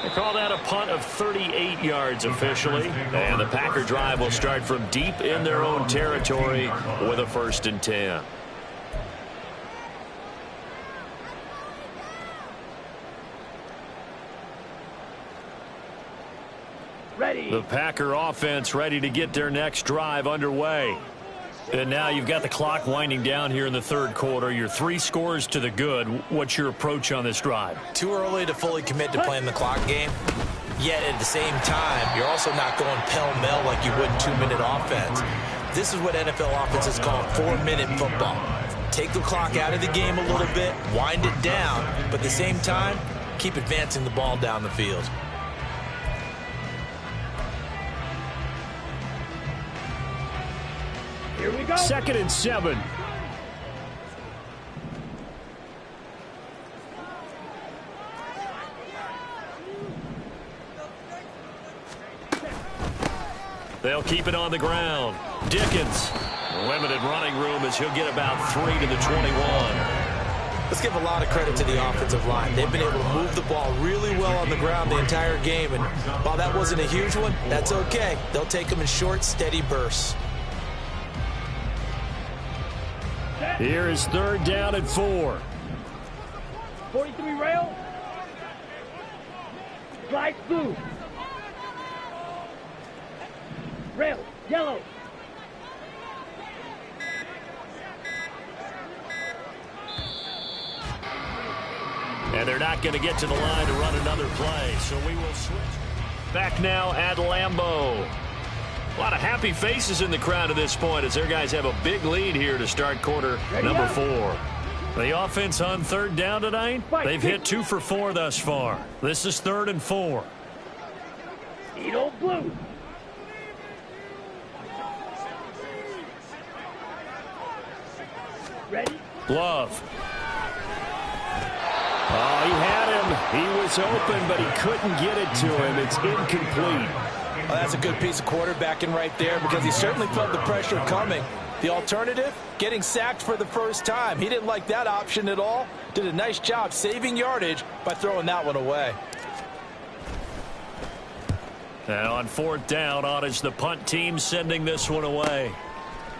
They call that a punt of 38 yards officially. And the Packer drive will start from deep in their own territory with a 1st and 10. Ready. The Packer offense ready to get their next drive underway. And now you've got the clock winding down here in the 3rd quarter. You're 3 scores to the good. What's your approach on this drive? Too early to fully commit to playing the clock game. Yet at the same time, you're also not going pell-mell like you would in 2-minute offense. This is what NFL offenses call 4-minute football. Take the clock out of the game a little bit, wind it down, but at the same time, keep advancing the ball down the field. Here we go. 2nd and 7. They'll keep it on the ground. Dickens. Limited running room as he'll get about 3 to the 21. Let's give a lot of credit to the offensive line. They've been able to move the ball really well on the ground the entire game. And while that wasn't a huge one, that's okay. They'll take them in short, steady bursts. Here is 3rd down and 4. 43 rail. Slide blue. Rail, yellow. And they're not going to get to the line to run another play, so we will switch. Back now at Lambeau. A lot of happy faces in the crowd at this point as their guys have a big lead here to start quarter number 4. The offense on 3rd down tonight, they've hit 2 for 4 thus far. This is 3rd and 4. Edo blue. Ready? Glove. Oh, he had him. He was open, but he couldn't get it to him. It's incomplete. Well, that's a good piece of quarterbacking right there because he certainly felt the pressure coming. The alternative, getting sacked for the first time. He didn't like that option at all. Did a nice job saving yardage by throwing that one away. And on 4th down, on is the punt team sending this one away.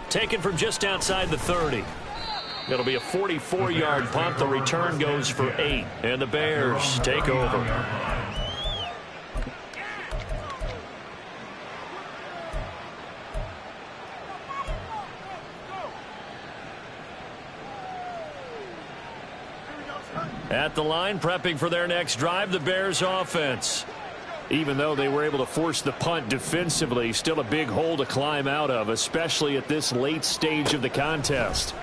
Taken from just outside the 30. It'll be a 44-yard punt. The return goes for 8. And the Bears take over. At the line, prepping for their next drive, the Bears offense. Even though they were able to force the punt defensively, still a big hole to climb out of, especially at this late stage of the contest.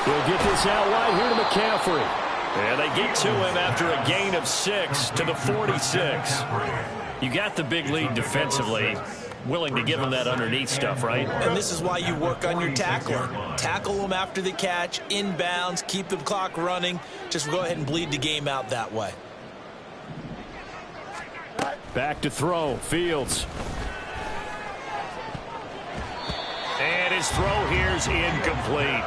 They'll get this out wide here to McCaffrey. And they get to him after a gain of 6 to the 46. You got the big lead defensively. Willing to give him that underneath stuff, right? And this is why you work on your tackling. Tackle them after the catch, inbounds, keep the clock running. Just go ahead and bleed the game out that way. Back to throw. Fields. And his throw here's incomplete.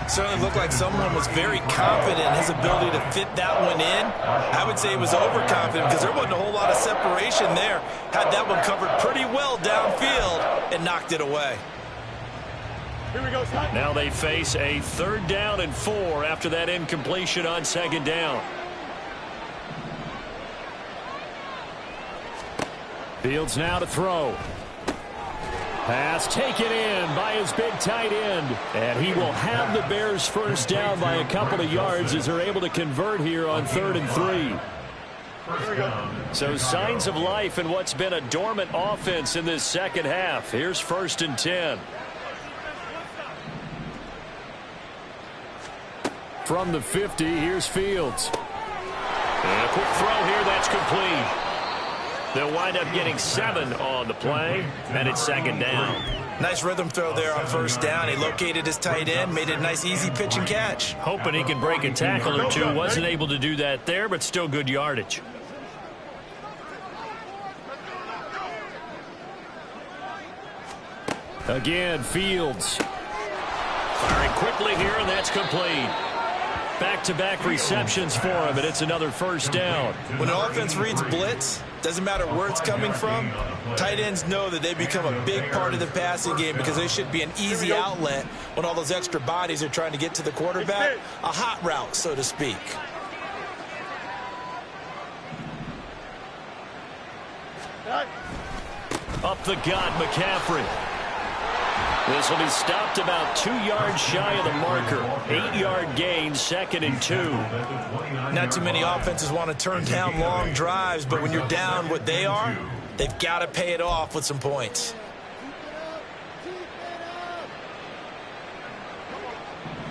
Certainly looked like someone was very confident in his ability to fit that one in. I would say he was overconfident because there wasn't a whole lot of separation there. Had that one covered pretty well downfield and knocked it away. Here we go, son. Now they face a 3rd down and 4 after that incompletion on 2nd down. Fields now to throw. Pass taken in by his big tight end. And he will have the Bears 1st down by a couple of yards as they're able to convert here on 3rd and 3. So signs of life in what's been a dormant offense in this 2nd half. Here's 1st and 10. From the 50, here's Fields. And a quick throw here, that's complete. They'll wind up getting 7 on the play, and it's second down. Nice rhythm throw there on first down. He located his tight end, made it a nice, easy pitch and catch. Hoping he can break a tackle or two. Wasn't able to do that there, but still good yardage. Again, Fields. Firing quickly here, and that's complete. Back-to-back receptions for him, and it's another first down. When an offense reads blitz, doesn't matter where it's coming from, tight ends know that they become a big part of the passing game because they should be an easy outlet when all those extra bodies are trying to get to the quarterback. A hot route, so to speak. Up the gut, McCaffrey. This will be stopped about 2 yards shy of the marker. 8-yard gain, 2nd and 2. Not too many offenses want to turn down long drives, but when you're down what they are, they've got to pay it off with some points.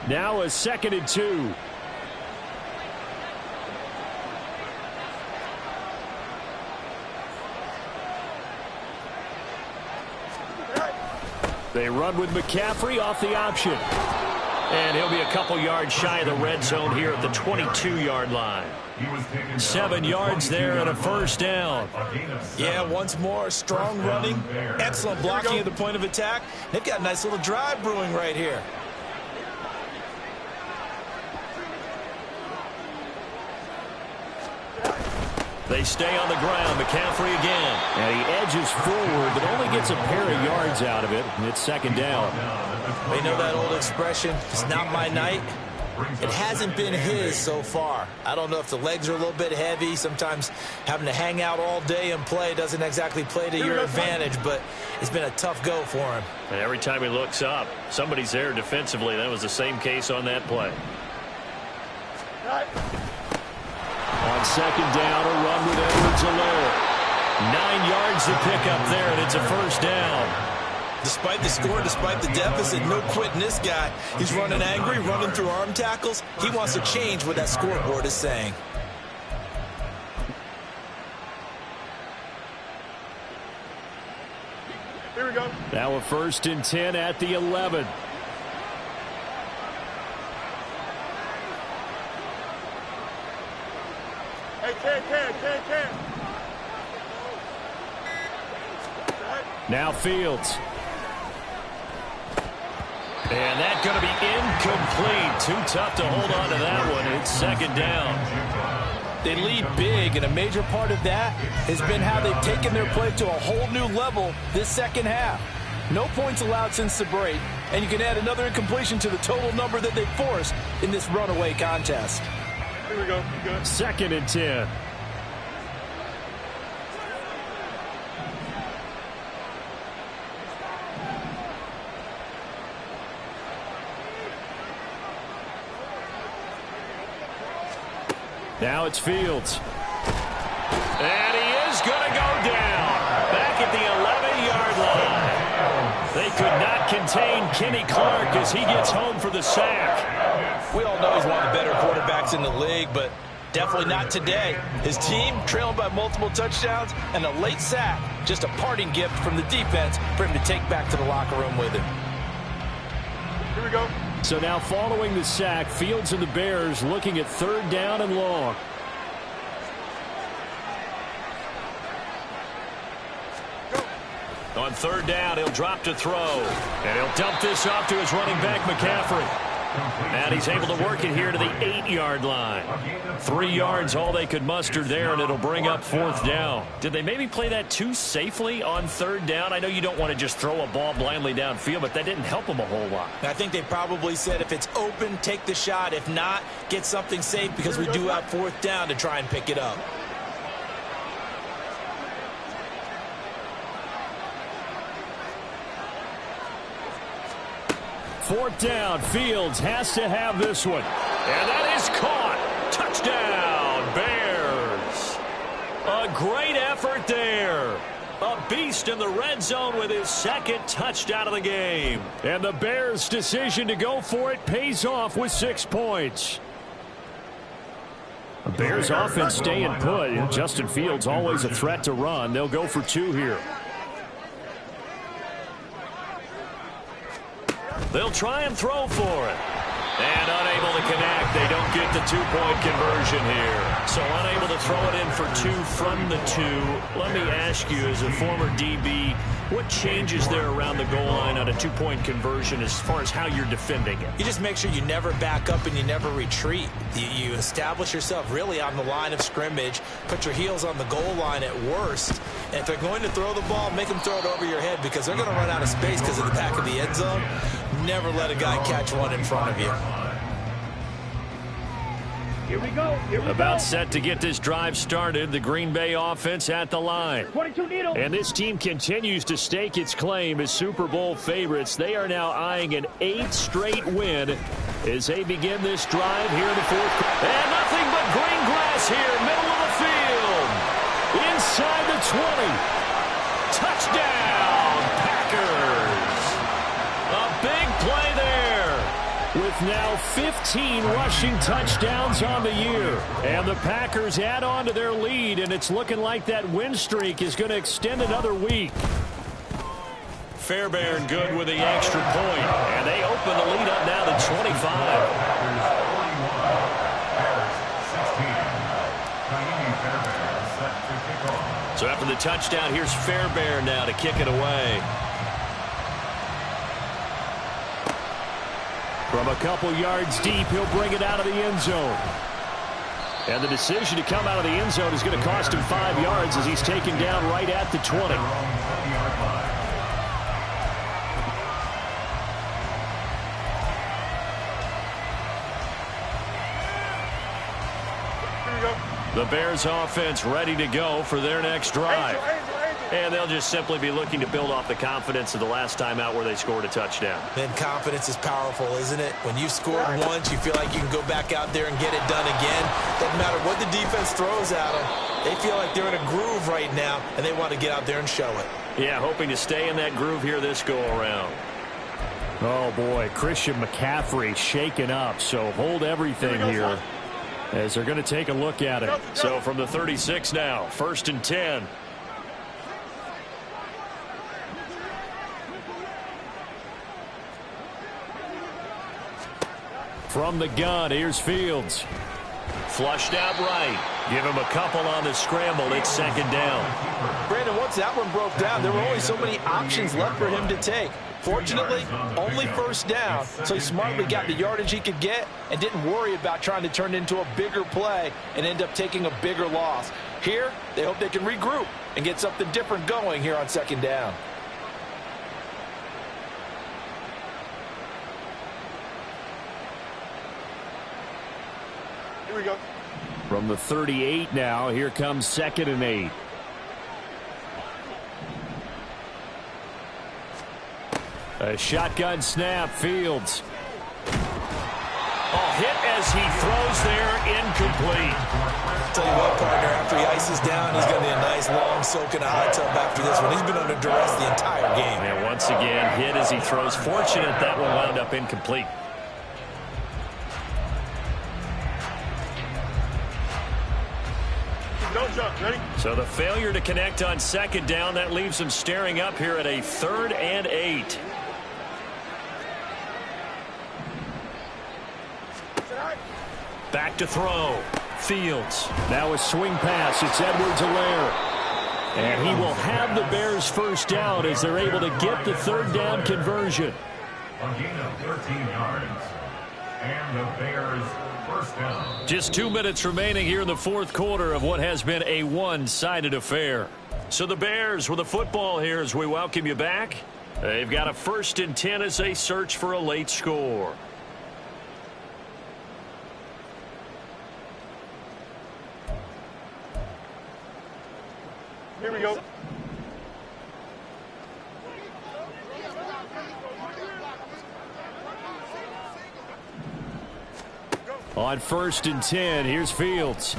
Now a 2nd and 2. They run with McCaffrey off the option. And he'll be a couple yards shy of the red zone here at the 22-yard line. 7 yards there and a first down. Yeah, once more, strong running, excellent blocking at the point of attack. They've got a nice little drive brewing right here. They stay on the ground. McCaffrey again. And he edges forward, but only gets a pair of yards out of it. And it's second down. They know that old expression, it's not my night. It hasn't been his so far. I don't know if the legs are a little bit heavy. Sometimes having to hang out all day and play doesn't exactly play to your advantage, but it's been a tough go for him. And every time he looks up, somebody's there defensively. That was the same case on that play. On second down, a run with Edwards-Helaire. 9 yards to pick up there, and it's a first down. Despite the score, despite the deficit, no quitting this guy. He's running angry, running through arm tackles. He wants to change what that scoreboard is saying. Here we go. Now a 1st and 10 at the 11. Hey, Ken. Now Fields. And that's going to be incomplete. Too tough to hold on to that one. It's second down. They lead big, and a major part of that has been how they've taken their play to a whole new level this second half. No points allowed since the break, and you can add another incompletion to the total number that they forced in this runaway contest. Here we go. Good. 2nd and 10. Now it's Fields. And he is going to go down. Back at the 11-yard line. They could not contain Kenny Clark as he gets home for the sack. We all know he's one of the better quarterbacks in the league, but definitely not today. His team trailing by multiple touchdowns and a late sack. Just a parting gift from the defense for him to take back to the locker room with him. Here we go. So now following the sack, Fields and the Bears looking at 3rd down and long. On 3rd down, he'll drop to throw. And he'll dump this off to his running back, McCaffrey. And he's able to work it here to the 8-yard line. 3 yards, all they could muster there, and it'll bring up 4th down. Did they maybe play that too safely on 3rd down? I know you don't want to just throw a ball blindly downfield, but that didn't help them a whole lot. I think they probably said if it's open, take the shot. If not, get something safe because we do have 4th down to try and pick it up. Fourth down, Fields has to have this one. And that is caught. Touchdown, Bears. A great effort there. A beast in the red zone with his 2nd touchdown of the game. And the Bears' decision to go for it pays off with 6 points. The Bears offense staying put. Justin Fields always a threat to run. They'll go for 2 here. They'll try and throw for it. And unable to connect. They don't get the 2-point conversion here. So unable to throw it in for 2 from the 2. Let me ask you, as a former DB, what changes there around the goal line on a 2-point conversion as far as how you're defending it? You just make sure you never back up and you never retreat. You establish yourself really on the line of scrimmage, put your heels on the goal line at worst, and if they're going to throw the ball, make them throw it over your head because they're going to run out of space because of the back of the end zone. Never let a guy catch one in front of you. Here we go. About set to get this drive started. The Green Bay offense at the line. 22 needle. And this team continues to stake its claim as Super Bowl favorites. They are now eyeing an 8th straight win as they begin this drive here in the 4th. And nothing but green grass here, middle of the field. Inside the 20. Touchdown, Packers. A big play there. With now 15 rushing touchdowns on the year. And the Packers add on to their lead, and it's looking like that win streak is going to extend another week. Fairbairn good with the extra point. And they open the lead up now to 25. So after the touchdown, here's Fairbairn now to kick it away. From a couple yards deep, he'll bring it out of the end zone. And the decision to come out of the end zone is going to cost him 5 yards as he's taken down right at the 20. The Bears offense ready to go for their next drive. And they'll just simply be looking to build off the confidence of the last time out where they scored a touchdown. Man, confidence is powerful, isn't it? When you've scored once, you feel like you can go back out there and get it done again. Doesn't matter what the defense throws at them. They feel like they're in a groove right now, and they want to get out there and show it. Yeah, hoping to stay in that groove here this go-around. Oh, boy, Christian McCaffrey shaken up, so hold everything here as they're going to take a look at it. So from the 36 now, 1st and 10. From the gun, here's Fields. Flushed out right. Give him a couple on the scramble. It's 2nd down. Brandon, once that one broke down, there were only so many options left for him to take. Fortunately, only 1st down, so he smartly got the yardage he could get and didn't worry about trying to turn it into a bigger play and end up taking a bigger loss. Here, they hope they can regroup and get something different going here on 2nd down. Here we go. From the 38 now, here comes 2nd and 8. A shotgun snap, Fields. Oh, hit as he throws there, incomplete. Tell you what, partner, after he ices down, he's going to be a nice long soak in a hot tub after this one. He's been under duress the entire game. And once again, hit as he throws. Fortunate that one wound up incomplete. Don't jump. Ready? So the failure to connect on 2nd down, that leaves them staring up here at a 3rd and 8. Back to throw. Fields. Now a swing pass. It's Edwards-Helaire. And he will have the Bears 1st down as they're able to get the 3rd down conversion. A gain of 13 yards. And the Bears 1st down. Just 2 minutes remaining here in the 4th quarter of what has been a one-sided affair. So the Bears with the football here as we welcome you back. They've got a 1st and 10 as they search for a late score. Here we go. On 1st and 10, here's Fields.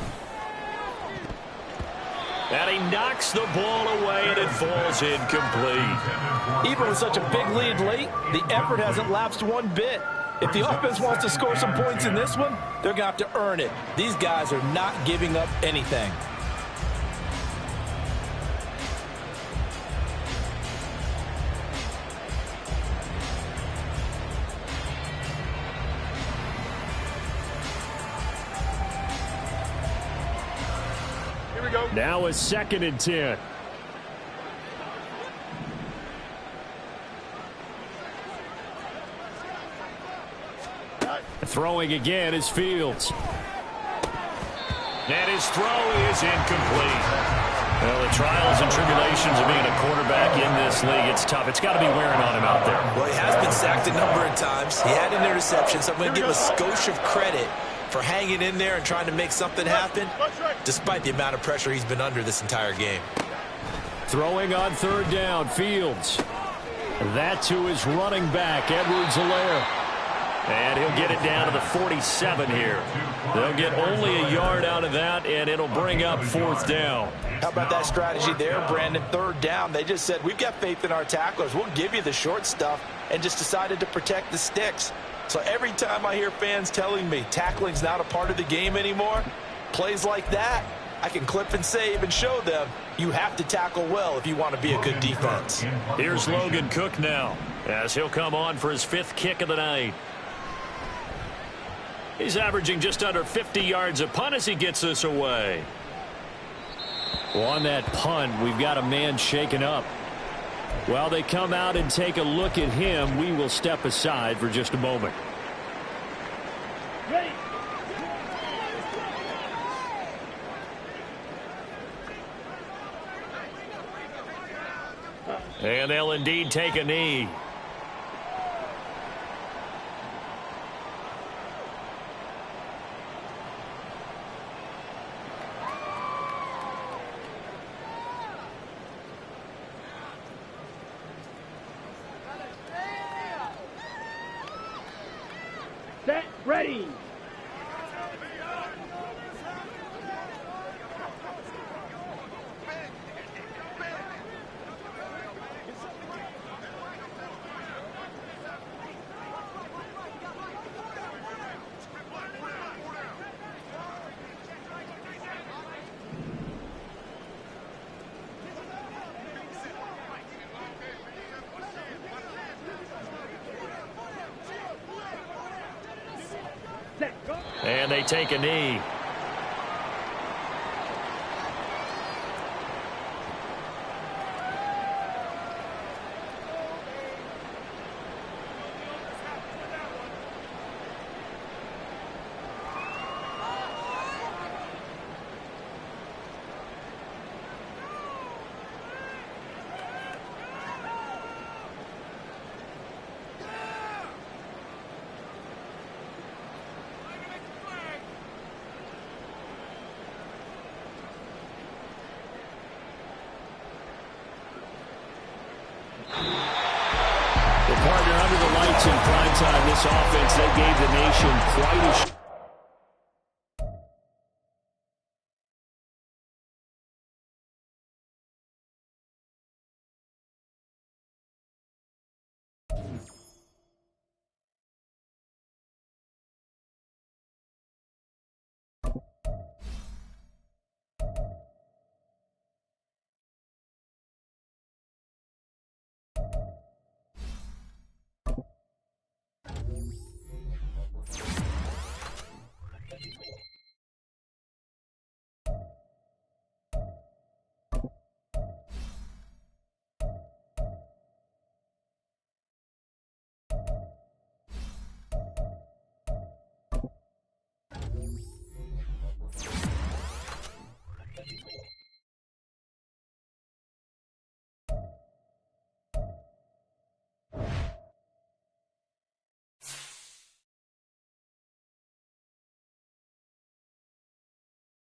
And he knocks the ball away, and it falls incomplete. Even with such a big lead late, the effort hasn't lapsed one bit. If the offense wants to score some points in this one, they're going to have to earn it. These guys are not giving up anything. Here we go. Now a 2nd and 10. Throwing again is Fields. And his throw is incomplete. Well, the trials and tribulations of being a quarterback in this league, it's tough. It's got to be wearing on him out there. Well, he has been sacked a number of times. He had an interception, so I'm going to give a skosh of credit for hanging in there and trying to make something happen, despite the amount of pressure he's been under this entire game. Throwing on 3rd down, Fields. That to his running back, Edwards-Helaire. And he'll get it down to the 47 here. They'll get only a yard out of that, and it'll bring up 4th down. How about that strategy there, Brandon? 3rd down. They just said, we've got faith in our tacklers. We'll give you the short stuff, and just decided to protect the sticks. So every time I hear fans telling me tackling's not a part of the game anymore, plays like that, I can clip and save and show them you have to tackle well if you want to be a good defense. Here's Logan Cook now, as he'll come on for his 5th kick of the night. He's averaging just under 50 yards a punt as he gets this away. Well, on that punt, we've got a man shaken up. While they come out and take a look at him, we will step aside for just a moment. Ready. And they'll indeed take a knee. Set. Ready. And they take a knee. Partner, under the lights in prime time, this offense, they gave the nation quite a